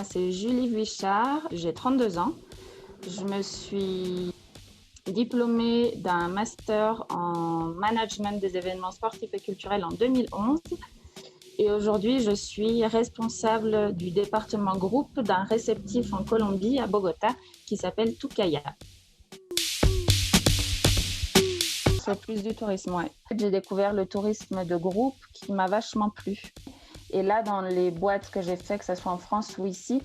Moi, c'est Julie Vuichard, j'ai 32 ans. Je me suis diplômée d'un master en management des événements sportifs et culturels en 2011. Et aujourd'hui, je suis responsable du département groupe d'un réceptif en Colombie, à Bogota, qui s'appelle Tucaya. C'est plus du tourisme, ouais. J'ai découvert le tourisme de groupe qui m'a vachement plu. Et là, dans les boîtes que j'ai fait, que ce soit en France ou ici,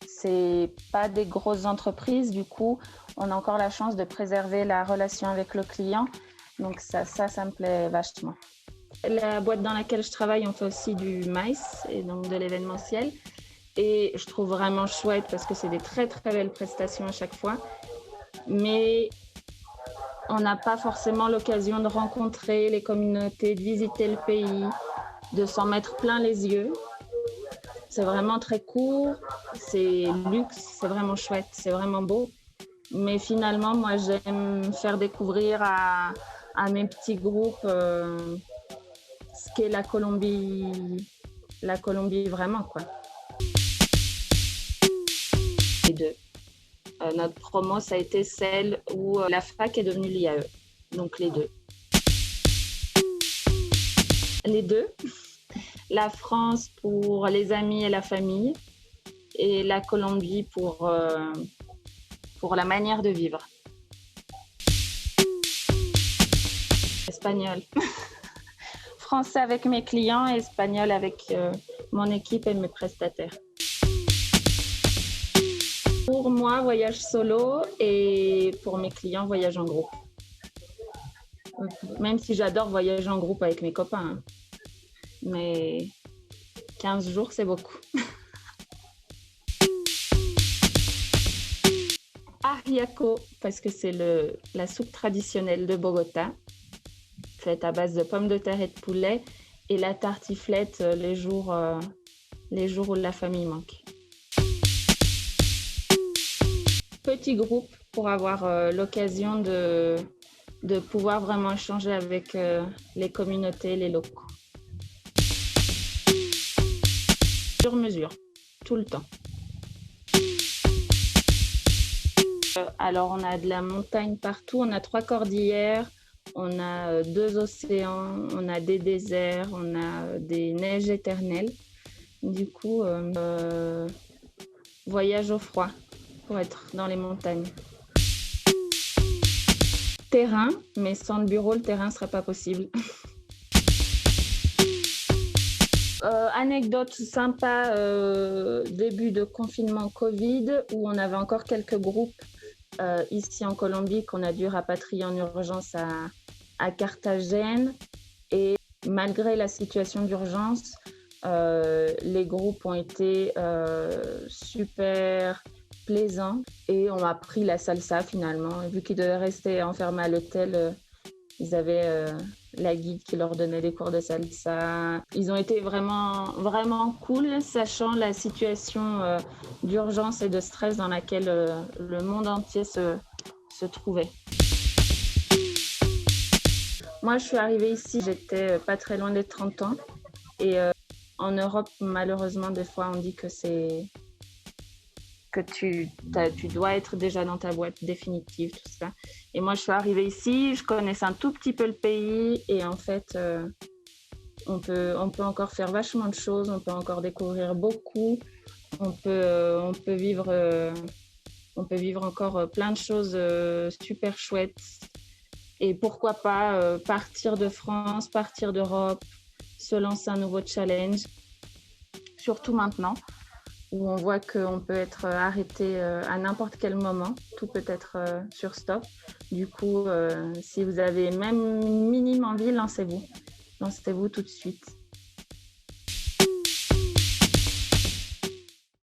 c'est pas des grosses entreprises, du coup, on a encore la chance de préserver la relation avec le client. Donc ça me plaît vachement. La boîte dans laquelle je travaille, on fait aussi du MICE et donc de l'événementiel. Et je trouve vraiment chouette parce que c'est des très très belles prestations à chaque fois. Mais on n'a pas forcément l'occasion de rencontrer les communautés, de visiter le pays, de s'en mettre plein les yeux. C'est vraiment très court, c'est luxe, c'est vraiment chouette, c'est vraiment beau. Mais finalement, moi, j'aime faire découvrir à mes petits groupes ce qu'est la Colombie vraiment, quoi. Les deux. Notre promo, ça a été celle où la fac est devenue l'IAE. Donc les deux. Les deux. La France pour les amis et la famille. Et la Colombie pour la manière de vivre. Espagnol. Français avec mes clients et espagnol avec mon équipe et mes prestataires. Pour moi, voyage solo et pour mes clients, voyage en groupe. Même si j'adore voyager en groupe avec mes copains. Hein. Mais 15 jours, c'est beaucoup. Ajiaco, parce que c'est la soupe traditionnelle de Bogota, faite à base de pommes de terre et de poulet, et la tartiflette les jours où la famille manque. Petit groupe pour avoir l'occasion de pouvoir vraiment échanger avec les communautés, les locaux. Sur mesure, tout le temps. Alors, on a de la montagne partout, on a 3 cordillères, on a 2 océans, on a des déserts, on a des neiges éternelles. Du coup, voyage au froid pour être dans les montagnes. Terrain, mais sans le bureau, le terrain ne serait pas possible. Anecdote sympa, début de confinement Covid, où on avait encore quelques groupes ici en Colombie qu'on a dû rapatrier en urgence à Carthagène. Et malgré la situation d'urgence, les groupes ont été super plaisants et on a pris la salsa finalement. Vu qu'ils devaient rester enfermés à l'hôtel, ils avaient la guide qui leur donnait des cours de salsa. Ils ont été vraiment, vraiment cool, sachant la situation d'urgence et de stress dans laquelle le monde entier se trouvait. Moi, je suis arrivée ici, j'étais pas très loin des 30 ans. Et en Europe, malheureusement, des fois, on dit que tu dois être déjà dans ta boîte définitive, tout ça. Et moi, je suis arrivée ici, je connaissais un tout petit peu le pays et en fait, on peut encore faire vachement de choses, on peut encore découvrir beaucoup, on peut vivre encore plein de choses super chouettes. Et pourquoi pas partir de France, partir d'Europe, se lancer un nouveau challenge, surtout maintenant, où on voit qu'on peut être arrêté à n'importe quel moment, tout peut être sur stop. Du coup, si vous avez même une minime envie, lancez-vous tout de suite.